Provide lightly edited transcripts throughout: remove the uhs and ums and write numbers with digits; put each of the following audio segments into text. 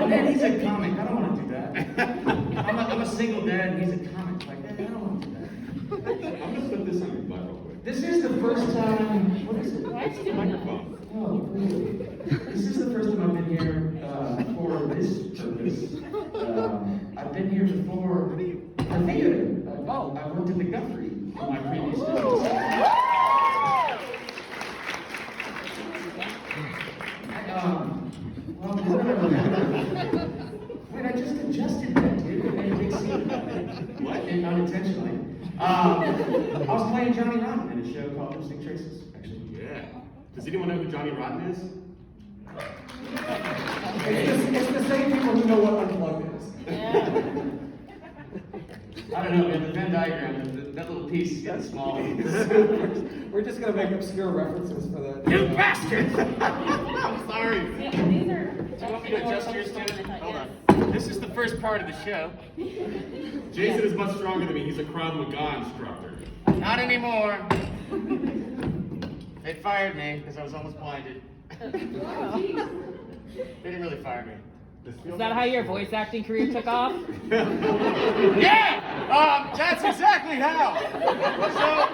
man, he's a comic. I don't want to do that. I'm a single dad, and he's a comic. Like, man, I don't want to do that. I'm gonna put this on your butt real quick. This is the first time. What is it? Microphone. Oh, really? This is the first time I've been here for this purpose. I've been here before for theater. I worked at the Guthrie for my previous business. Wait, I just adjusted that, dude. I made a big scene about it. What? And unintentionally. I was playing Johnny Rotten in a show called Lipstick Traces, actually. Yeah. Does anyone know who Johnny Rotten is? It's the same people who know what Unplugged is. I don't know, man. The Venn diagram, that little piece is getting small. We're just gonna make obscure references for that. You bastard! I'm sorry. These are. Do you want me to adjust yours too? Hold on. This is the first part of the show. Jason is much stronger than me. He's a Krav Maga instructor. Not anymore. They fired me because I was almost blinded. They didn't really fire me. Is that how your voice acting career took off? Yeah! That's exactly how! So,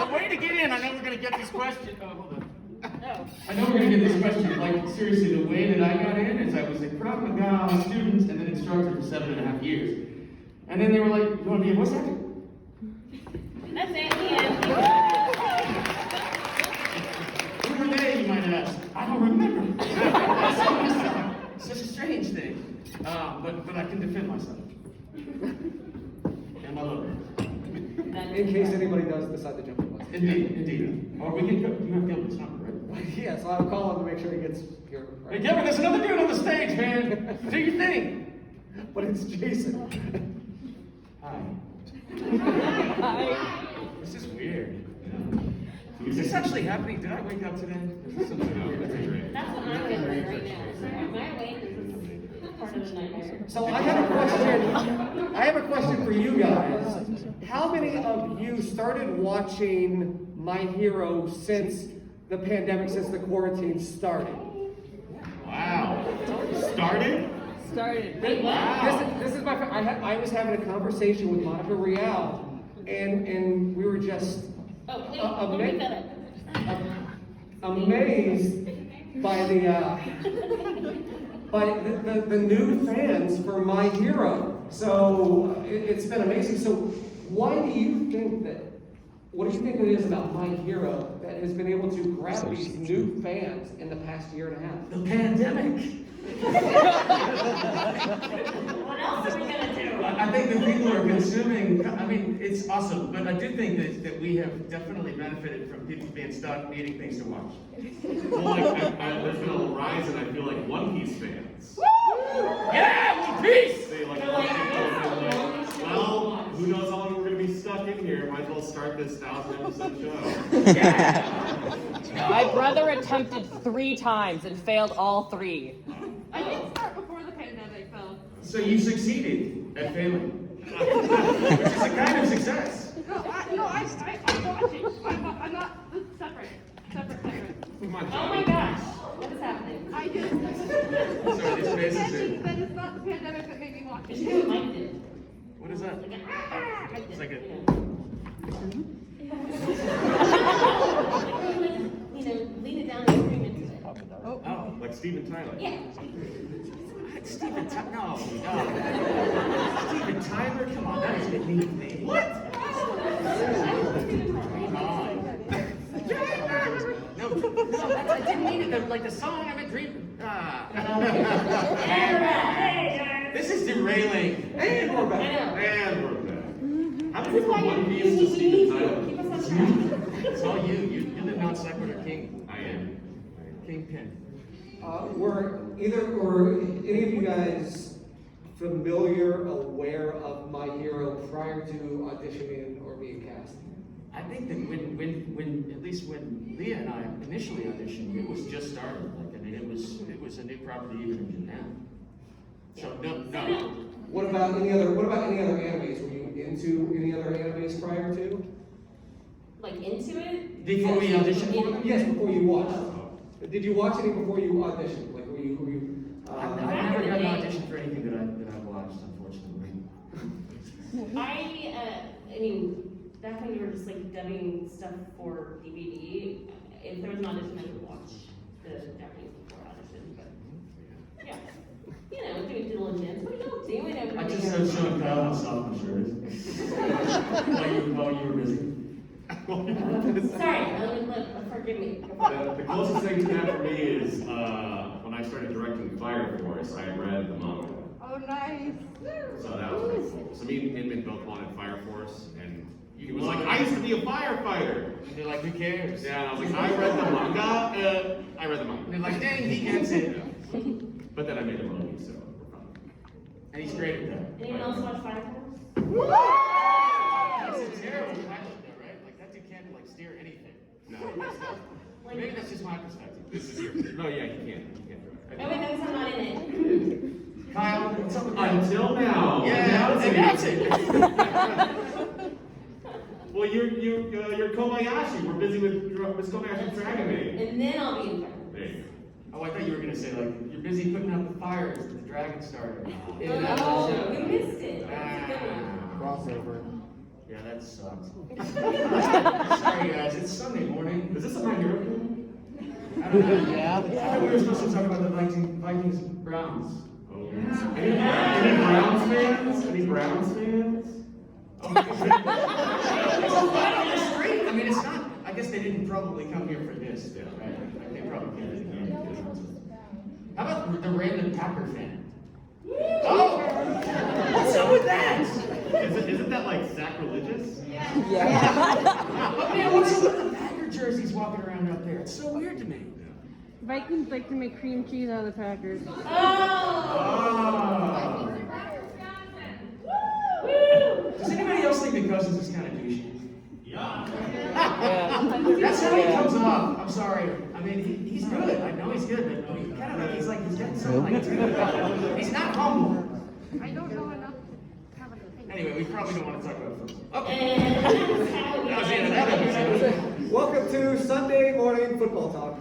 the way to get in, I know we're going to get this question. Oh, hold on. I know we're going to get this question. Like, seriously, the way that I got in is I was a Krav Maga student and then instructor for 7.5 years. And then they were like, you want to be a voice actor? That's it, Who were they, you might ask? I don't remember. It's such a strange thing. But I can defend myself. And my lover. In case anybody does decide to jump the bus. Indeed. Or we can go. You have Gilbert's number, right? Yeah, so I'll call him to make sure he gets here. Hey, Gilbert, there's another dude on the stage, man. Do your thing. But it's Jason. Hi. Hi. This is weird. Is this actually happening? Did I wake up today? Is this something weird? That's what I'm feeling right now. Am I awake? This is part of the nightmare. So I have a question for you guys. How many of you started watching My Hero since the pandemic, since the quarantine started? Wow. Started? Started. This is my. I was having a conversation with Monica Real, and we were just amazed by the new fans for My Hero. So it's been amazing. So why do you think that? What do you think it is about My Hero that has been able to grab these new fans in the past year and a half? The pandemic. What else are we gonna do? I think that people are consuming, I mean, it's awesome, but I do think that we have definitely benefited from people being stuck needing things to watch. Well, like, there's been a rise in, I feel like, One Piece fans. Yeah, One Piece! They, like, well, who knows how long we're going to be stuck in here? Might as well start this 1,000-episode show. My brother attempted 3 times and failed all 3. I didn't start before the pandemic, though. So you succeeded at failing, which is a kind of success. No, I watch it. I'm not separate. Come on, Oh Johnny. my gosh. What is happening? I just. Sorry, these faces are... That is not the pandemic that made me watch You it. should have liked it. What is that? It's like a... Lean it down and scream into it. Oh, Like Steven Tyler. Yeah. Steven Tyler? No. Steven Tyler? Come on, that is a neat name. What? Come on. No, I didn't mean it. Like the song I'm a dream. This is derailing. And we're back. And we're back. How did we go from One Piece to Steven Tyler? It's all you. You're the non sequitur king. I am. Kingpin. Were either or any of you guys familiar, aware of My Hero prior to auditioning or being cast? I think that when at least when Leah and I initially auditioned, it was just started. Like, I mean, it was a new property even in Japan. So no. What about any other animes? Were you into any other animes prior to? Like into it? Before we auditioned for them? Yes, before you watched. Did you watch any before you auditioned? Like, were you? I've never gotten an audition were just like dubbing stuff for DVD, if there was an audition, I would watch the Japanese before audition, but yeah. You know, doing diligence. What are y'all doing over I just there? was showing Kyle how soft my shirt is. while you were busy. Sorry, forgive me. The closest thing to that for me is when I started directing Fire Force, I read the manga. Oh, nice. So that was pretty cool. So me and Inman both wanted Fire Force, and he was like, I used to be a firefighter. And they're like, who cares? Yeah, and I was like, I read the manga. I read the And manga. they're like, dang, he gets it. But then I made a movie, so we're fine. And he's great at that. Anyone else watch Fire Force? That's a terrible pilot though, right? Like that dude can't like steer anything. No. Maybe that's just my perspective. This is your. No, yeah, he can't. He can't do Oh, wait, no, he's not in it. Kyle, what's up with it. that? Until now. Yeah, announce it. Well, you're Kobayashi. We're busy with Miss Kobayashi's Dragon Maid. And then I'll be in Fire There you Oh, I thought you were gonna say like you're busy putting out the fires that the dragon started. Force. In that Oh, show. we missed it. That's a good one. Crossover. Yeah, that sucks. Sorry guys, it's Sunday morning. go. Is this a My Hero thing? I don't know. Yeah. I thought we were supposed to talk about the Vikings Browns. Oh. Any Browns fans? Any Browns fans? It's a fight on the street. I mean, it's not. I guess they didn't probably come here for this. Yeah. Right? Like, they probably did. How about the random Packer fan? Oh, what's up with that? Isn't that like sacrilegious? Man, what's up with the Packer jerseys walking around out there? It's so weird to me. Vikings like to make cream cheese out of the Packers. Oh! Does anybody else think that Cousins is kind of douchey? Yeah. That's how he comes off. I'm sorry. I mean, he's good. I know he's good, but he kind of like he's got something like to. He's not humble. I don't know enough. Anyway, we probably don't want to talk about football. Okay. And that's how we That was the end of that episode. Welcome to Sunday morning football talk.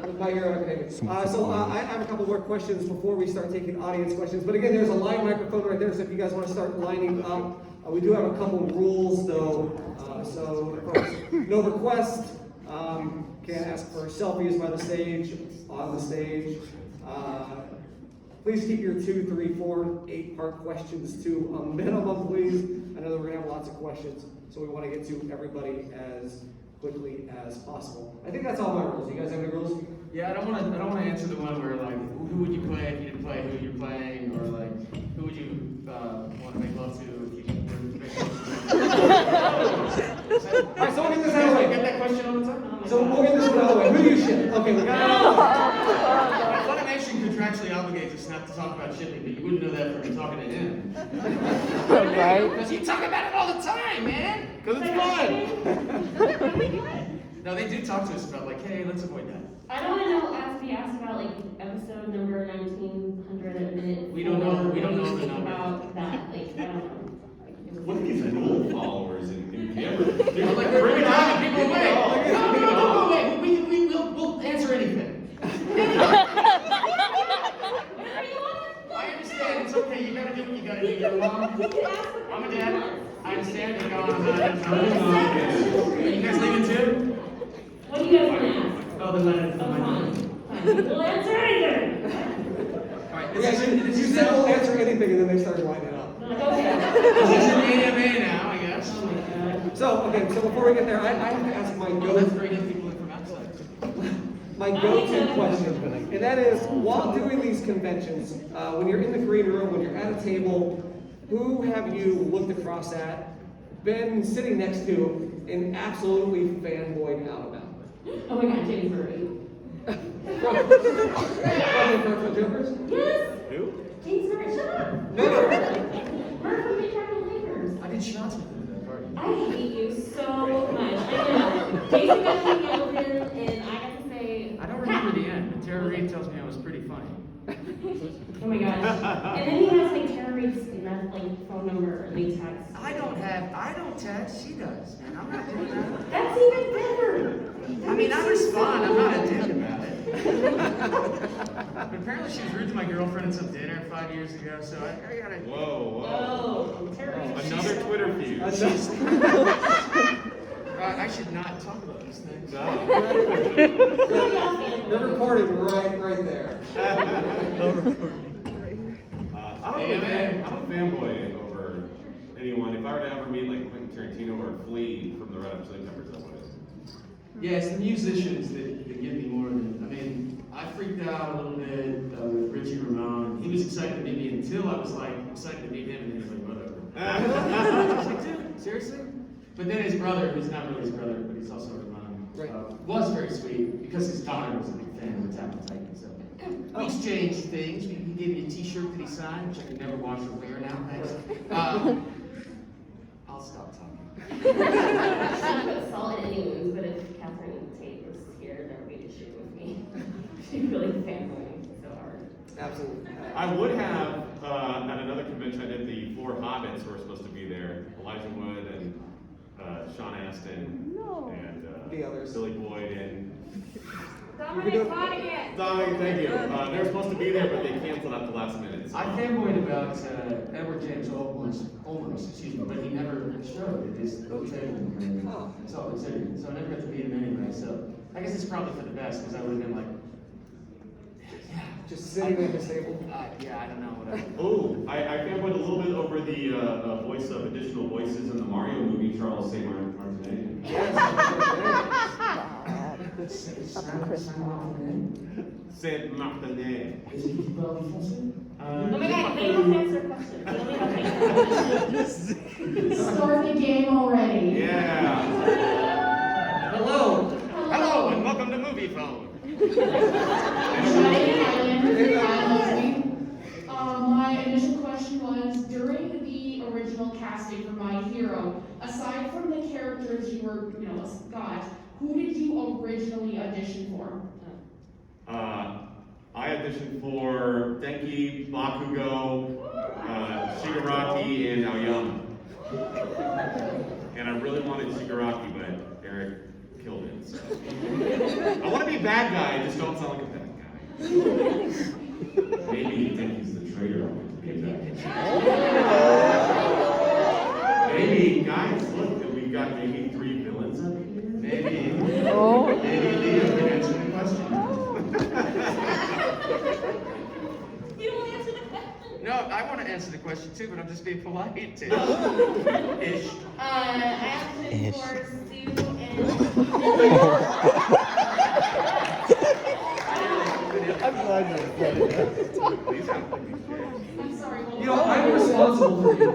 With My Hero Academia. So I have a couple more questions before we start taking audience questions. But again, there's a live microphone right there, so if you guys want to start lining up, we do have a couple rules though. So of course, no request. Can't ask for selfies by the stage, on the stage. Please keep your 2, 3, 4, 8-part questions to a minimum, please. I know that we're gonna have lots of questions, so we want to get to everybody as quickly as possible. I think that's all my rules. You guys have any rules? Yeah, I don't want to answer the one where like, who would you play if you didn't play who you're playing, or like, who would you want to make love to if you were to make love to? All right, so we'll get this out of the I way. get that question all the time. So we'll get this one out of the way. Who do you ship? Okay, we got it. Funimation contractually obligates us not to talk about shipping, but you wouldn't know that from talking to him. Right? Because you talk about it all the time, man. Because it's fun. No, they do talk to us about like, hey, let's avoid that. I don't want to be asked about like episode number 1900 a minute. We don't know the number. About that, like I don't know. What are these rule followers in camera? They're like, we're driving people away. No, don't go away. We'll answer anything. I understand. It's okay. You gotta do what you gotta do. You're mom. I'm a dad. I understand. You're gone. You guys leaving too? What do you guys want to ask? Oh, the letter. Oh, fine. We'll answer anything. All right. You guys, you said we'll answer anything, and then they started lining up. Like, okay. This is an AMA now, I guess. Oh my god. So, okay, so before we get there, I have to ask my Oh, that's go great. Get people in from outside. my go-to question, and that is, while doing these conventions, when you're in the green room, when you're at a table, who have you looked across at, been sitting next to, and absolutely fanboyed out about? Oh my god, Jenny Murray. From Jokers? Yes! Who? James Murray, shut up! No. Murray from Big Trouble in Little Neighbors. I did shots with them at that party. I hate you so much. I know. Jason got to hang out with him, and I got to say, I don't remember the end, but Tara Reid tells me I was pretty funny. oh my gosh. And then he has like Tara Reid's like phone number, and they text. I don't text. She does, man. I'm not doing that. That's even better. I mean, I respond. I'm not a dick about it. But apparently she was rude to my girlfriend at some dinner 5 years ago, so I gotta. Whoa, Oh, Another Twitter feud. I should not talk about these things. No. They're recording right there. I'm a fanboy over anyone. If I were to ever meet like Quentin Tarantino or Flea from the Red Hot Chili Peppers, I would. Yeah, it's the musicians that give me more than. I mean, I freaked out a little bit with Richie Ramone. He was excited to meet me until I was like excited to meet him, and then he was like, whatever. I was like, dude, seriously? But then his brother, who's not really his brother, but he's also Ramone, was very sweet because his daughter was a big fan of Attack on Titan. So we exchanged things. He gave me a T-shirt that he signed, which I can never wash or wear now. Thanks. I'll stop talking. I put salt in any wounds, but if Catherine Tate was here, there would be an issue with me. She's really fanboying so hard. Absolutely. I would have at another convention. I did the 4 Hobbits who were supposed to be there: Elijah Wood and Sean Astin and The others. Billy Boyd and Dominic Flanagan. Dominic. Thank you. They were supposed to be there, but they canceled at the last minute. So. I fanboyed about Edward James Olmos, excuse me, but he never showed at his table. That's all it said. So I never got to meet him anyway. So I guess it's probably for the best because I would have been like, Just sitting at the table. yeah, I don't know, whatever. Oh, I fanboyed a little bit over the voice of additional voices in the Mario movie, Charles St. Martinet. Yes. Saint Martinet. Is he well enforced? Oh my God, they don't answer questions. They only have questions. Start the game already. Yeah. Hello, and welcome to Movie Phone. My initial question was, during the original casting for My Hero, aside from the characters you were, got, who did you originally audition for? I auditioned for Denki, Bakugo, Shigaraki, and Aoyama. And I really wanted Shigaraki, but Eric killed it. So. I want to be a bad guy, I just don't sound like a bad guy. Maybe Denki's the traitor. I want to be a bad guy. Maybe, guys, look, we've got maybe 3 villains up here. Maybe Leah can answer the question. You don't answer the question. No, I want to answer the question too, but I'm just being polite. Ish. I asked him for Sue and. I'm sorry, I'm responsible for you.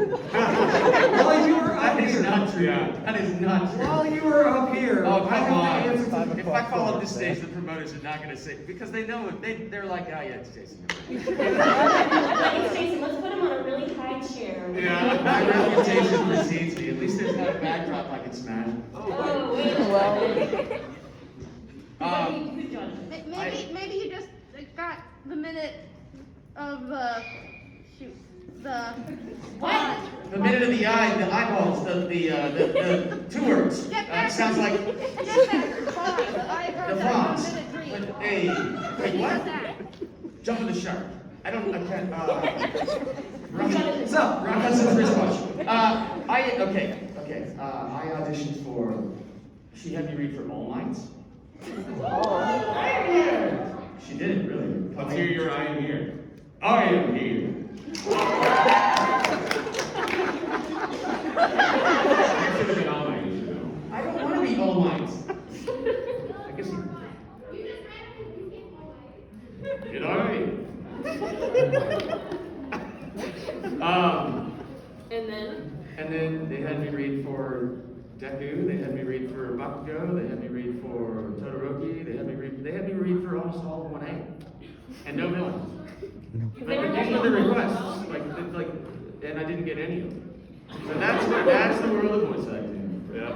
While you were up That is here. not true. Yeah. That is not true. While you were up here. Oh, I come have to on. answer to- If I fall off this stage, the promoters are not going to say, because they know it. They're like, oh yeah, it's Jason. Jason, let's put him on a really high chair. Yeah. My reputation precedes me. At least there's not a backdrop I can smash. Oh, wait a minute. Who judged? Maybe he just got the minute of What? The minute of the eye, the eyeballs, the two words. Get back. Sounds like Get back. Fine. I heard the that frogs. 1 minute dream. Hey, wait, what? That. Jump in the shark. I can't, What's up? Ron Hudson's wristwatch. I auditioned for, she had me read for All Nights. She did, really. Let's hear your I am here. I am here. You should have been on my you should know. I don't want to be All Nights. I guess Did I? And then? and then they had me read for Deku, they had me read for Bakugo, they had me read for Todoroki, they had me read for almost all of 1A. And no villains. But these were the requests, and I didn't get any of them. So that's the world of voice acting. Yeah.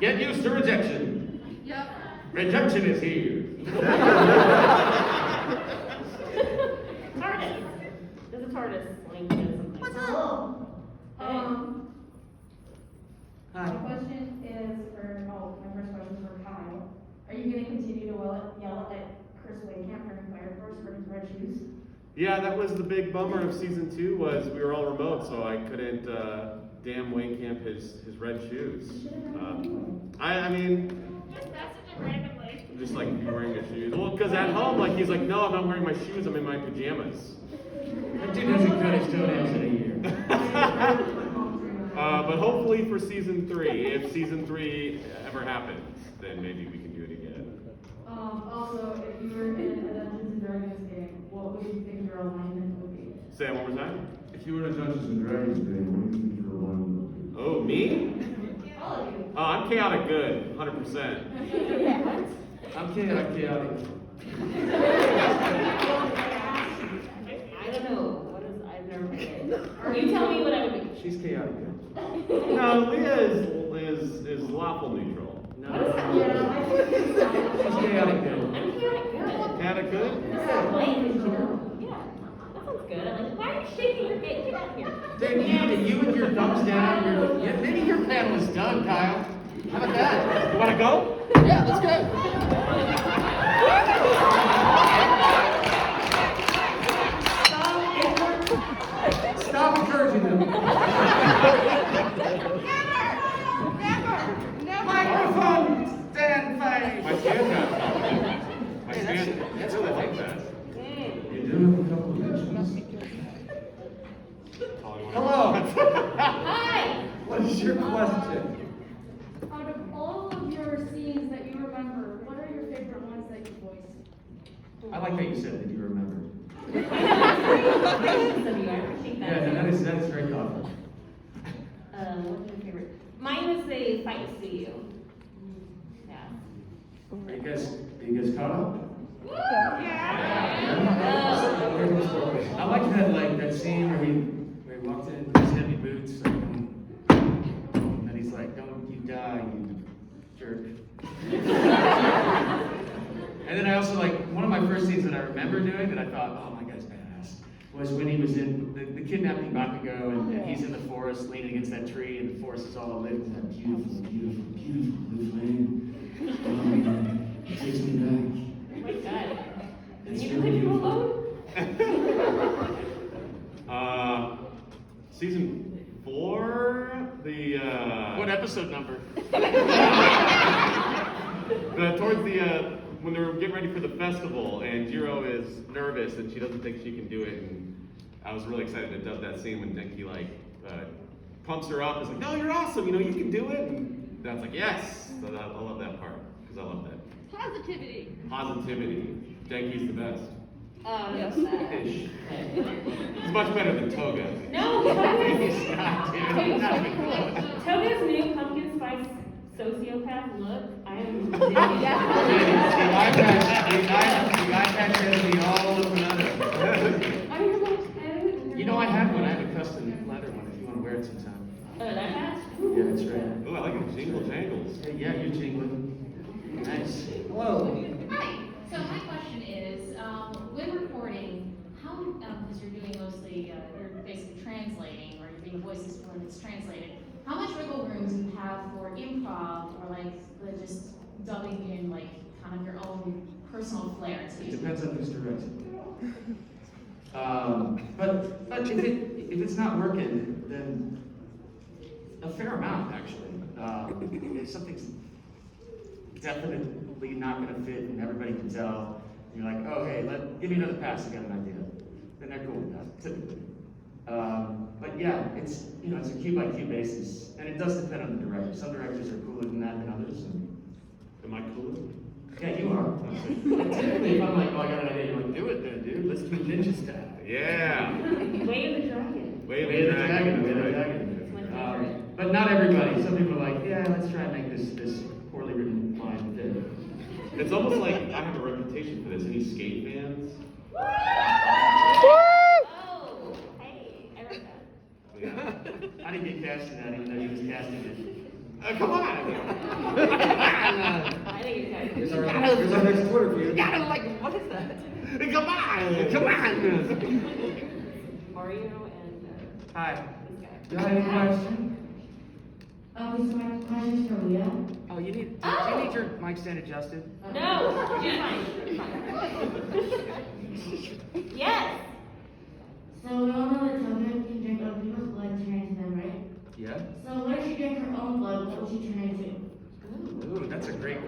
Get used to rejection. Yep. Rejection is here. TARDIS. There's a TARDIS. Like, something. What's up? My question is my first question is for Kyle. Are you going to continue to yell at Chris Wakamp during Fire Force, or did shoes? Yeah, that was the big bummer of season 2 was we were all remote, so I couldn't damn Wayne Camp his red shoes. I mean, Just message him randomly. just like you wearing your shoes. Well, because at home, like he's like, no, I'm not wearing my shoes. I'm in my pajamas. That dude hasn't cut his toenails in a year. But hopefully for season 3, if season 3 ever happens, then maybe we can do it again. Also, if you were in a Dungeons and Dragons game, what would you think your alignment would be? Say that one more time. If you were in a Dungeons and Dragons game, what do you think your alignment would be? Oh, me? All of you. Oh, I'm chaotic good, 100%. I'm chaotic. I don't know. What is, I've never played it. You tell me what I would be. She's chaotic. No, Leah is lawful neutral. No. What is that? She's chaotic good. I'm chaotic good. Chaotic good? That's not light, you know? Yeah. That sounds good. I'm like, why are you shaking your gate? Get out of here. Dude, you and your thumbs down. Maybe your panel is done, Kyle. How about that? You want to go? Yeah, let's go. Stop encouraging them. Microphone stand face. My stand down. My stand. That's really cool. like that. You do have a couple of mentions. Hello. Hi! What is your question? Out of all of your scenes that you remember, what are your favorite ones that you voiced? I like how you said that you remembered. So you are appreciate that. Yeah, that is very thoughtful. What's your favorite? Mine was the fight to see you. Yeah. Are you guys caught up? Oh. I like that scene where he walked in with his heavy boots, and he's like, "Don't you die, you jerk." And then I also one of my first scenes that I remember doing that I thought, "Oh my guy's badass," was when he was in the kidnapping Bakugo, and he's in the forest leaning against that tree, and the forest is all lit with that beautiful, beautiful, beautiful blue flame. It takes me back. Oh my god. It's You really leave him beautiful. alone? Season 4, What episode number? towards when they're getting ready for the festival, and Jiro is nervous and she doesn't think she can do it, and I was really excited to dub that scene when Denki pumps her up. Is like, "No, you're awesome. You can do it." And that's like, "Yes." So I love that part because I love that Positivity. positivity. Denki's the best. Yes. Ish. He's much better than Toga. No, He's not, dude. Not even close. Toga's new pumpkin spice sociopath look. I am. The eye patch has to be all over another. You know I have one. I have a custom leather one if you want to wear it sometime. Oh, that patch? Yeah, that's right. Oh, I like it. Jingle jangles. Hey, yeah, you're jingling. Nice. Hello. Hi. So my question is, when recording, how, because you're doing mostly, you're basically translating, or you're being voices when it's translated, how much wiggle room do you have for improv, or just dubbing in kind of your own personal flair It to it? depends on who's directing. But if it's not working, then a fair amount actually. If something's definitely not going to fit and everybody can tell, and you're like, "Oh hey, give me another pass. I got an idea." Then they're cool with that typically. But yeah, it's a cue by cue basis, and it does depend on the director. Some directors are cooler than that than others. Am I cool? Yeah, you are. Typically, if I'm like, "Oh, I got an idea," you're like, "Do it then, dude. Let's do ninja style." Yeah. Way of the dragon. Way of Way of the dragon. That's Way of the right. dragon. It's my favorite. But not everybody. Some people are like, "Yeah, let's try and make this poorly written line fit." It's almost like I have a reputation for this. Any skate fans? Oh, hey, I like that. Yeah. I didn't get cast in that, even though he was casting it. Come on. I think it's guys. Here's our next Twitter feud. What is that? Come on. Come on. Mario and Hi. this guy. You have any question? So my question is for Leah. Oh, you need your mic stand adjusted? No, you're fine. You're fine.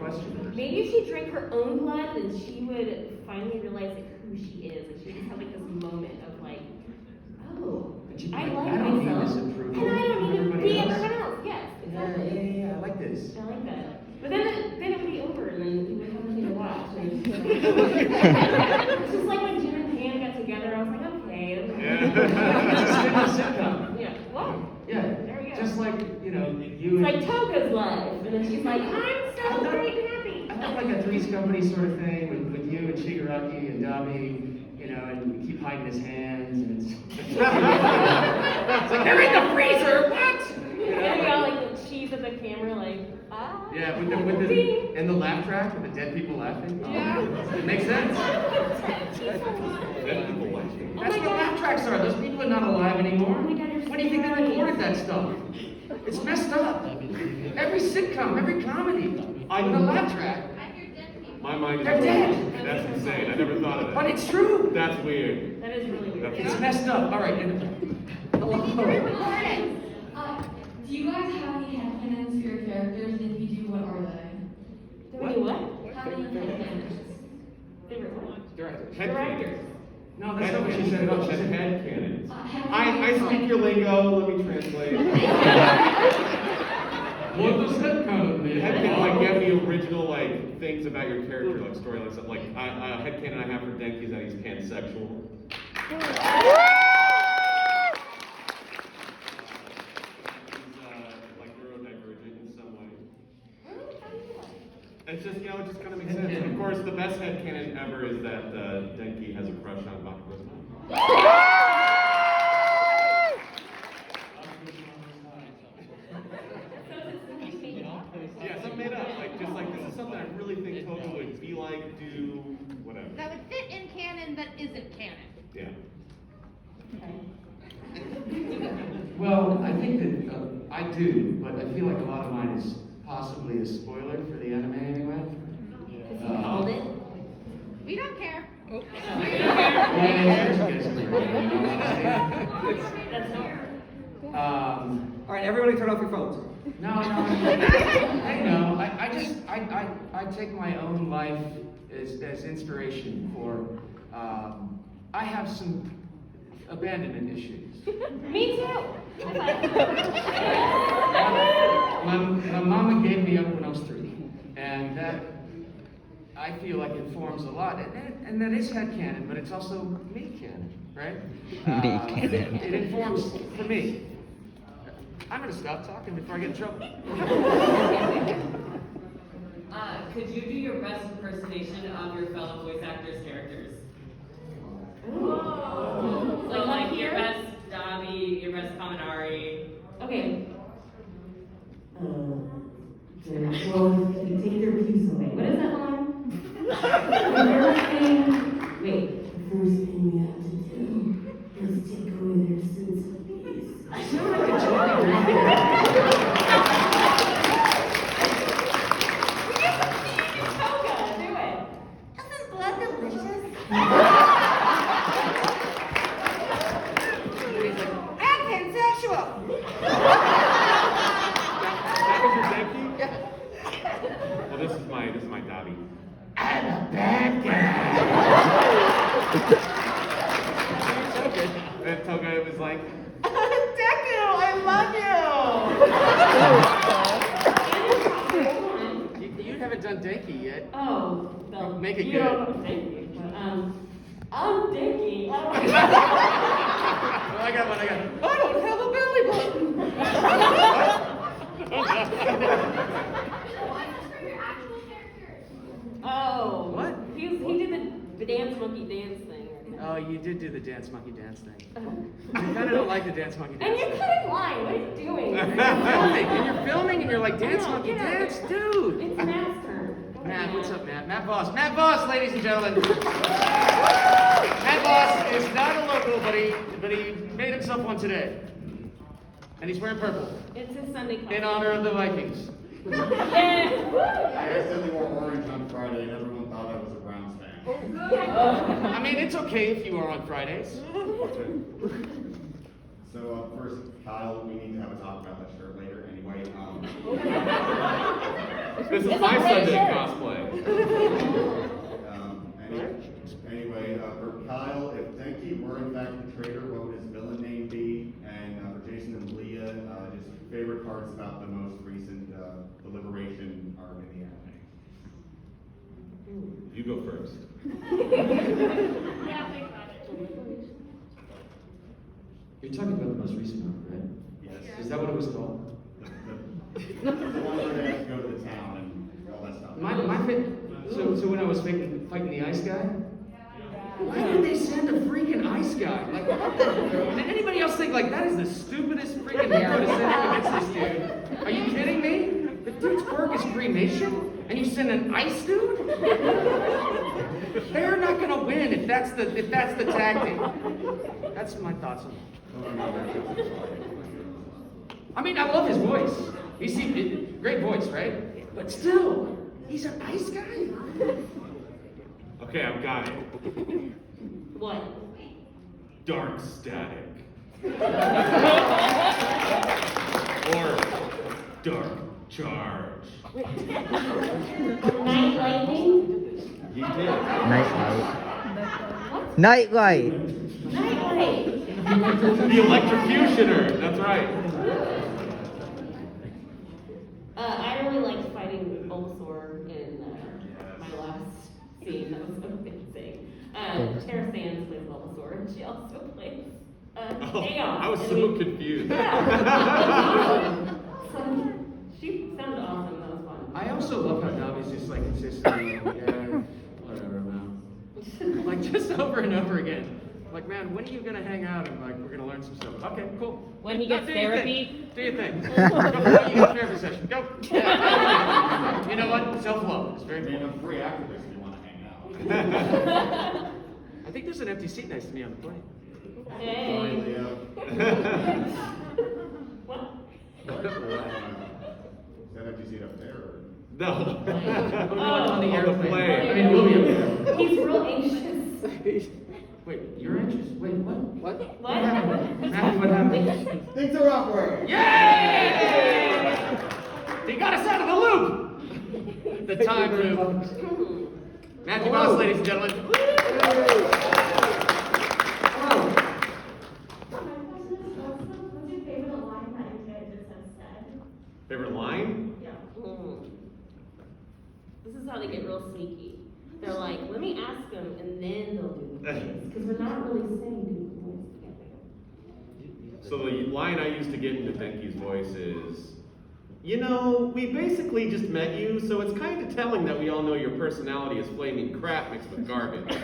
question. Maybe if she drank her own blood, then she would finally realize like who she is, and she would just have like this moment of like, oh, But you'd be I like, like I don't need myself, this approval and I don't from need to everybody be else. everyone else. Yes, exactly. I like this. I like that. But then it would be over, and then we would have nothing to watch. And it's just like when Jim and Pam got together, I was like, okay. It's a sitcom. Yeah. Well. Yeah. There we go. Just like, you know, you It's and... like Toga's life, and then she's like, I'm so great and happy. I have like a Three's Company sort of thing with you and Shigaraki and Dabi, you know, and we keep hiding his hands, and it's... it's like, they're in the freezer, what? And we all like cheese at the camera, like, ah. Yeah, with the and the laugh track and the dead people laughing. Yeah. It makes sense. Dead people watching. That's what laugh tracks are. Those people are not alive anymore. Oh my God, you're When do you think they so recorded that stuff? It's messed up. Every sitcom, every comedy, with a laugh track. My mind is They're dead. That's insane. I never thought of that. But it's true. That's weird. That is really weird. It's messed up. All right. Hello. Do you guys have any headcanons for your characters? And if you do, what are they? Do we do what? How many headcanons? Favorite what? Directors. Head Directors. No, that's not what she said. No, she said head cannons. I Headcanons. speak your lingo. Let me translate. What does that canon mean? Headcanon, like, you have any original, like, things about your character, like, storylines, stuff. Like, headcanon I have for Denki is that he's pansexual. He's, like, neurodivergent in some way. It's just, you know, it just kind of makes sense. And of course, the best headcanon ever is that Denki has a crush on Bakugo's mom. Yeah, something made up. Like, just like, this is something I really think Toga would be like, do, whatever. That would fit in canon that isn't canon. Yeah. Well, I think that I do, but I feel like a lot of mine is possibly a spoiler for the anime anyway. Because you called it? We don't care. That's not. All right, everybody turn off your phones. No. I know. I take my own life as inspiration for, I have some abandonment issues. Me too. My mama gave me up when I was 3, and that, I feel like it forms a lot, and that is headcanon, but it's also me canon, right? It informs for me. I'm gonna stop talking before I get in trouble. Could you do your best impersonation of your fellow voice actors' characters? Ooh. So like your best Dabi, your best Kaminari. Okay. Well, you take their peace away. What is that line? The first thing we have to do is take away their sense of peace. I sound like a joke. Toga, do it. Isn't blood delicious? I'm pansexual. That was your Denki? Yeah. Well, this is my Dabi. I'm a bad guy. And Toga was like, Deku, I love you. You haven't done Denki yet. Oh, no. Make it you good. Don't thank you, but, I'm Dinky. Well, I got one. I don't have a belly button. Oh. What? He did the dance monkey dance thing. Oh, you did do the dance monkey dance thing. I kind of don't like the dance monkey And dance you're thing. kind of blind. What are you doing? You're filming, and you're like, dance monkey dance, dude. It's Matt's turn. Go Matt, ahead, what's up, Matt? Matt Boss, ladies and gentlemen. Matt Boss is not a local, but he made himself one today. And he's wearing purple It's his Sunday class. in honor of the Vikings. I accidentally wore orange on Friday and everyone thought I was a Browns fan. I mean, it's okay if you are on Fridays. So first, Kyle, we need to have a talk about that shirt later. Anyway, This is It's my a great Sunday shirt. cosplay. Anyway, for Kyle, if Denki were in fact the traitor, what would his villain name be? And for Jason and Leah, his favorite parts about the most recent deliberation arc in the anime. You go first. Yeah, think about it. You're talking about the most recent one, right? Yes. Is that what it was called? The one where they have to go to the town and all that stuff. So when I was fighting the ice guy? Why did they send a freaking ice guy? Like, what the? Did anybody else think, like, that is the stupidest freaking hero to send up against this dude? Are you kidding me? The dude's quirk is cremation, and you send an ice dude? They're not gonna win if that's the tactic. That's my thoughts on it. I mean, I love his voice. Great voice, right? But still, he's an ice guy. Okay, I've got it. What? Dark static. Or dark charge. Night lightning? You did. Night light. Night light. The electrocutioner. That's right. I really liked fighting Bulbasaur in my last scene. That was amazing. Tara Sands plays Bulbasaur, and she also plays Aeon. I was so confused. Yeah. She sounded awesome. That was fun. I also love how Dobby's just like consistently, yeah, whatever, man. Like just over and over again. Like, man, when are you gonna hang out and like we're gonna learn some stuff? Okay, cool. When he gets Do your therapy. thing. Do your thing. Go you get a therapy session. Go. Yeah. You know what? Self-love. It's very Being important. a free activist, you want to hang out. I think there's an empty seat next to me on the plane. Sorry, Hey. Leo. What? Is that empty seat up there? Or? No. On the airplane. plane. I mean, we'll be up there. He's real anxious. Wait, you're anxious? Wait, what? What? Matthew, what happened? Things are awkward. Yay! He got us out of the loop! The time loop. Matthew Moss, ladies and gentlemen. My question is, what's your favorite line that your characters have said? Favorite line? Yeah. This is how they get real sneaky. They're like, let me ask them, and then they'll do the voice. Because we're not really saying do the voice together. So the line I used to get into Denki's voice is, you know, we basically just met you, so it's kind of telling that we all know your personality is flaming crap mixed with garbage. It's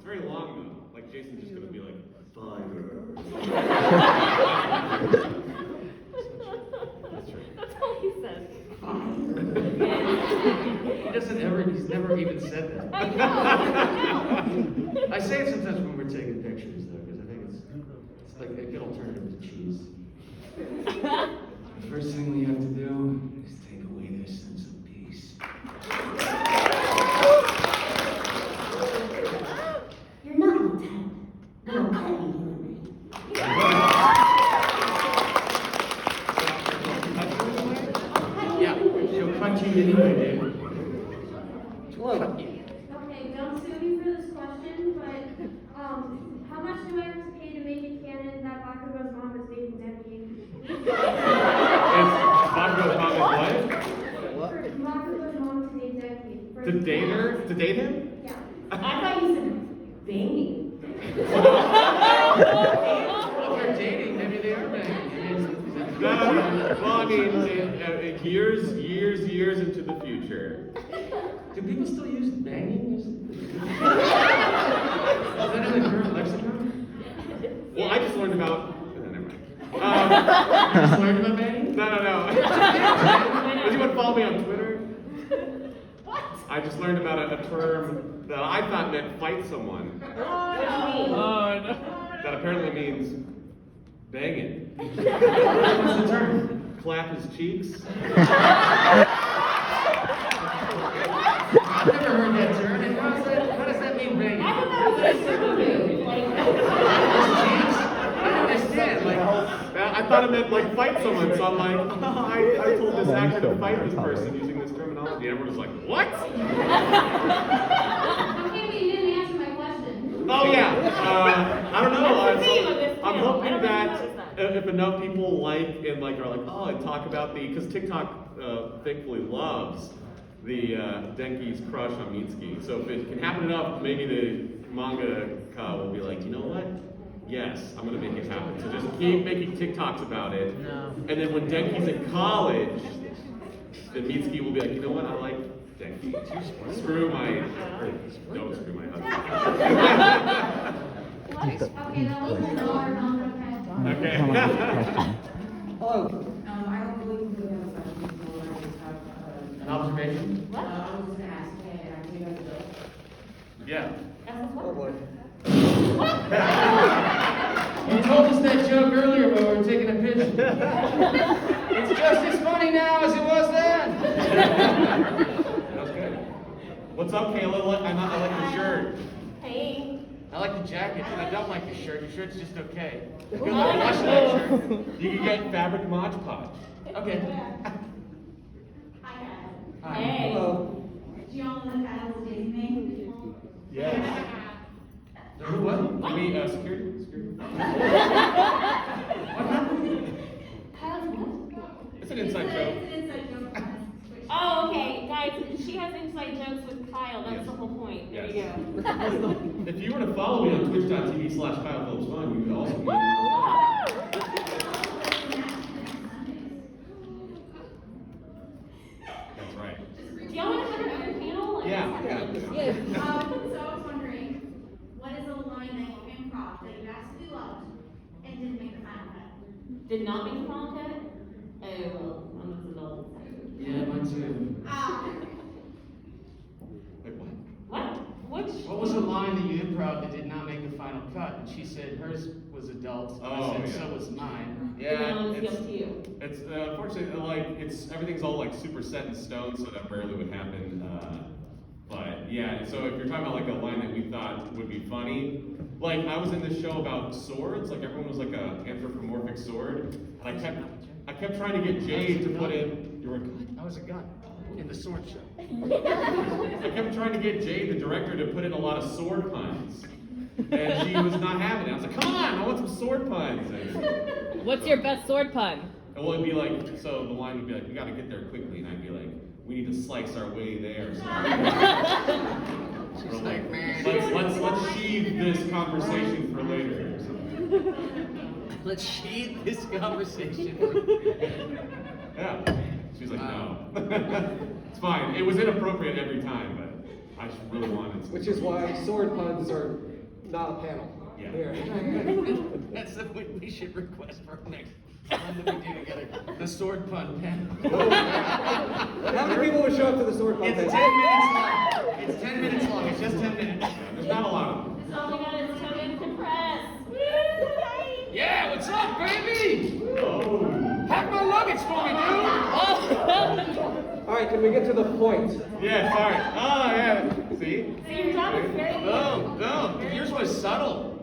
very long though. Like Jason's just gonna be like, fire. That's all he says. He's never even said that. I know. I say it sometimes when we're taking pictures though, because I think it's like a good alternative to cheese. The first thing we have to do is take away their sense of peace. You're not Lieutenant. I'll cut you. Yeah, she'll cut you anyway, dude. She'll cut you. Okay, don't sue me for this question, but how much do I have to pay to make it canon that Bakugo's mom is dating Denki? If Bakugo's mom is what? For Bakugo's mom to date Denki. To date her? To date him? Yeah. I thought you said banging. Well, they're dating, maybe they are banging. No. Well, I mean, years into the future. Do people still use banging? Is that in the current lexicon? Well, I just learned about. Never mind. You just learned about banging? No. Does anyone follow me on Twitter? What? I just learned about a term that I thought meant fight someone. That apparently means banging. What's the term? Clap his cheeks. I've never heard that term. And how does that mean banging? I thought that was a super move. Like, I don't understand. Like, and then like fight someone. So I'm like, oh, I told this actor to fight this person using this terminology. Everyone's like, what? Okay, but you didn't answer my question. Oh yeah. I don't know. That's the theme of this I'm film. hoping I don't know if you that noticed if enough people like and like are like, oh, and talk about because TikTok thankfully loves the Denki's crush on Mitsuki. So if it can happen enough, maybe the mangaka will be like, you know what? Yes, I'm gonna make it happen. So just keep making TikToks about it. No. And then when Denki's in college, then Mitsuki will be like, you know what? I like Denki. Screw my, or don't screw my husband. Okay, that was an hour, Okay. Hello. I don't believe we have a question, so I just have, An observation? I was gonna ask, hey, I think that's good. Yeah. Oh boy. You told us that joke earlier when we were taking a picture. It's just as funny now as it was then. That's good. What's up, Kayla? I like your shirt. Hey. I like the jacket, and I don't like your shirt. Your shirt's just okay. Good luck washing that shirt. You can get fabric Mod Podge. Okay. Hi, guys. Hey. Hello. Do you all know the Kyle's dating name? Yes. Who, what? You mean security? What happened? Kyle's what? It's an inside joke. It's an inside joke. Oh, okay, guys, she has inside jokes with Kyle. That's the whole point. There you Yes. go. If you were to follow me on twitch.tv/Kyle Phillips 1, you would also meet. That's right. Do y'all want to have another panel? Like, Yeah. So I was wondering, what is a line that you improv that you absolutely loved and didn't make the final cut? Did not make the final cut? Oh, well, I'm just adult. Yeah, mine too. Wait, what? What? Which? What was the line that you improv that did not make the final cut? And she said hers was adult. Oh, I said yeah. so was mine. And Yeah, now it's it's up to you. unfortunately like everything's all like super set in stone, so that rarely would happen. But yeah, so if you're talking about like a line that we thought would be funny, like I was in this show about swords, like everyone was like a anthropomorphic sword, and I kept trying to get Jade to put in. You were I was a gun in the sword show. I kept trying to get Jade, the director, to put in a lot of sword puns. And she was not having it. I was like, come on, I want some sword puns. And, What's your best sword pun? well, it'd be like, so the line would be like, we gotta get there quickly. And I'd be like, we need to slice our way there. So She's like, man. let's sheathe this conversation for later. Or something. Let's sheathe this conversation. Yeah. She's like, no. It's fine. It was inappropriate every time, but I just really wanted to. Which is why sword puns are not a panel. Yeah. Here. That's what we should request for our next one that we do together. The sword pun panel. How many people would show up to the sword pun It's panel? 10 minutes long. It's 10 minutes long. It's just 10 minutes. There's not a lot of them. Oh my god, it's Toga to press. Yeah, what's up, baby? Oh. Pack my luggage for me, dude. All right, can we get to the point? Yeah, sorry. Oh, yeah. See? So your job is very good. No, yours was subtle.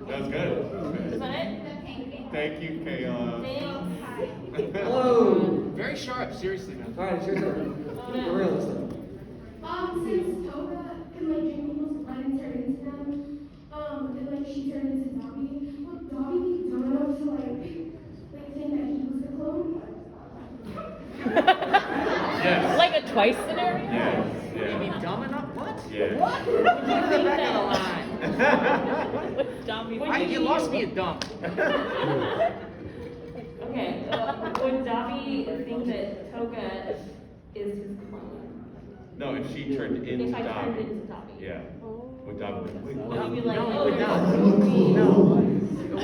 That's good. Is that it? Thank you, Kayla. Thanks. Hello. Very sharp, seriously, man. All right, it's your turn. For real this time. Since Toga and like Jane people's friends turned into them, and like she turned into Dobby, would Dobby be dumb enough to like think that he was the clone? Yes. Like a twice scenario? Yes. You Yeah. mean dumb enough? What? Yeah. What? Put it back on the line. What's Dobby? You lost me at dumb. Okay, would Dobby think that Toga is his clone? No, if she turned into If I turned Dobby. into Dobby. Yeah. Would Dobby be like, Would you be like, No, oh, it would there's not. a movie. No.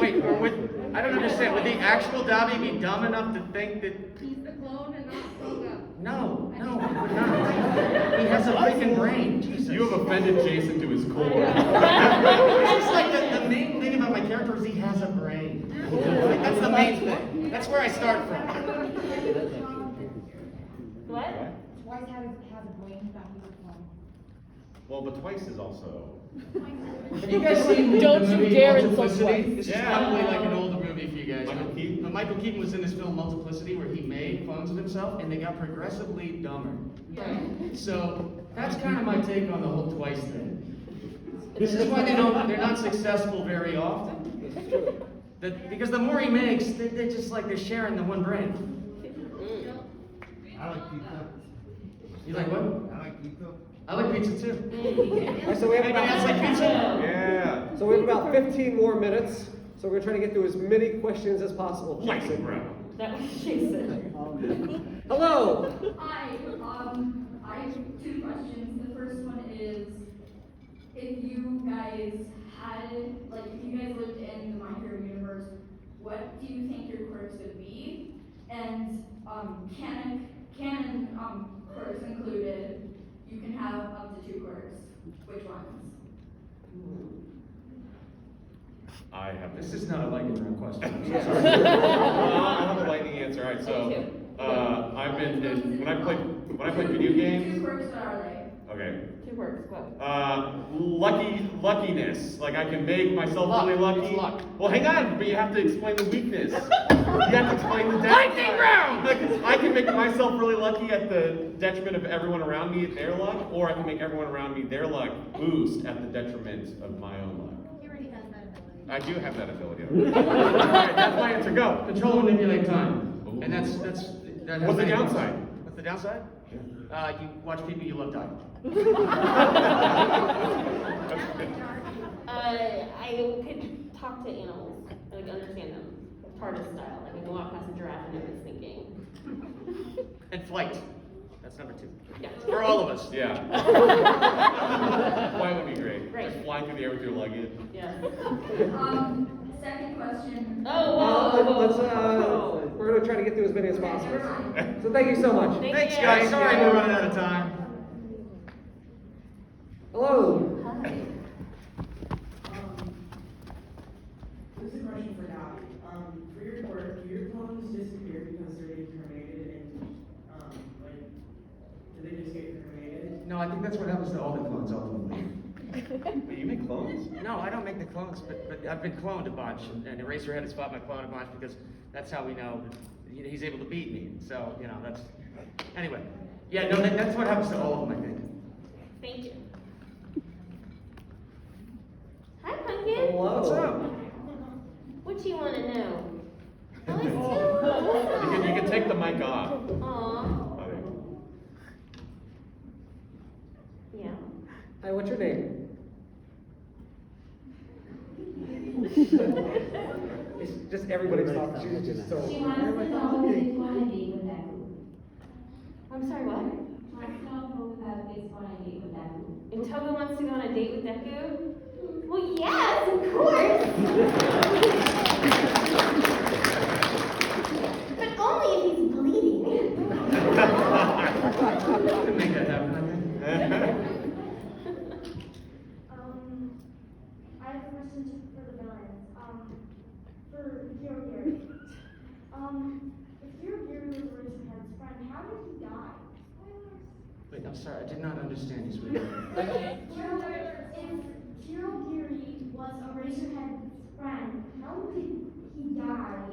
Wait, or would, I don't understand. Would the actual Dobby be dumb enough to think that? He's the clone and not Toga. No, he would not. He has a freaking brain. Jesus. You have offended Jason to his core. It's just like the main thing about my character is he has a brain. Like, that's the main thing. That's where I start from. What? Twice has a brain that he was one. Well, but Twice is also. Have you guys seen Don't the you movie dare insult Multiplicity? twice. This is Yeah. probably like an older movie. movie for you guys. Michael Keaton? But Michael Keaton was in this film Multiplicity where he made clones of himself and they got progressively dumber. So that's kind of my take on the whole twice thing. This is why they're not successful very often. Because the more he makes, they're just like they're sharing the one brain. I like pizza. You like what? I like pizza. I like pizza too. Alright, so we have Anybody else like pizza? Yeah. So we have about 15 more minutes, so we're gonna try to get through as many questions as possible. Lightning Jason. round. That was Jason. Hello. Hi, I have two questions. The first one is, if you guys lived in the My Hero universe, what do you think your quirks would be? And canon quirks included, you can have up to 2 quirks. Which ones? I have This is not a lightning round question. I have a lightning answer. All right, so I've been when I play video games. 2 quirks, what are they? Okay. 2 words, go. Luckiness. Like I can make myself really lucky. It's luck. Well, hang on, but you have to explain the weakness. You have to explain the downside. Lightning round! Like, I can make myself really lucky at the detriment of everyone around me, their luck, or I can make everyone around me, their luck, boost at the detriment of my own luck. He already has that ability. I do have that ability. Alright, that's my answer. Go. Control and manipulate time. And that's that has What's the many downside? pros. What's the downside? You watch people you love die. I could talk to animals, like understand them, TARDIS style. Like I can walk past a giraffe and know it's thinking. And flight. That's number 2. Yeah. For all of us. Yeah. Flying would be great. Great. Just flying through the air with your luggage. Yeah. Second question. Oh, whoa. Let's, we're gonna try to get through as many as possible. So thank you so much. Thanks, guys. Sorry we're running out of time. Hello. This is a question for Dobby. For your work, do your clones disappear because they're being cremated and, do they just get cremated? No, I think that's what happens to all the clones ultimately. Wait, you make clones? No, I don't make the clones, but I've been cloned a bunch, and Eraserhead has fought my clone a bunch because that's how we know that he's able to beat me. So, that's... Anyway. Yeah, no, that's what happens to all of them, I think. Thank you. Hi, Pumpkin. Hello. What's up? What do you want to know? Oh, it's You can take the mic off. Aw. Okay. Yeah. Hi, what's your name? It's just everybody's talking. She's just so. She wants to know if you want to date with that group. I'm sorry, what? She wants to know if you have a date on a date with that group. If Toga wants to go on a date with Deku? Well, yes, of course! But only if he's bleeding. Could make that happen, I think. I have a question just for the villains. For Hero Gary. If Hero Gary was Eraserhead's friend, how did he die? Wait, I'm sorry, I did not understand you, sweetheart. If Hero Gary was Eraserhead's friend, how did he die?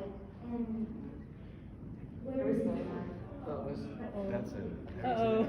And where is he? That's it. Uh-oh.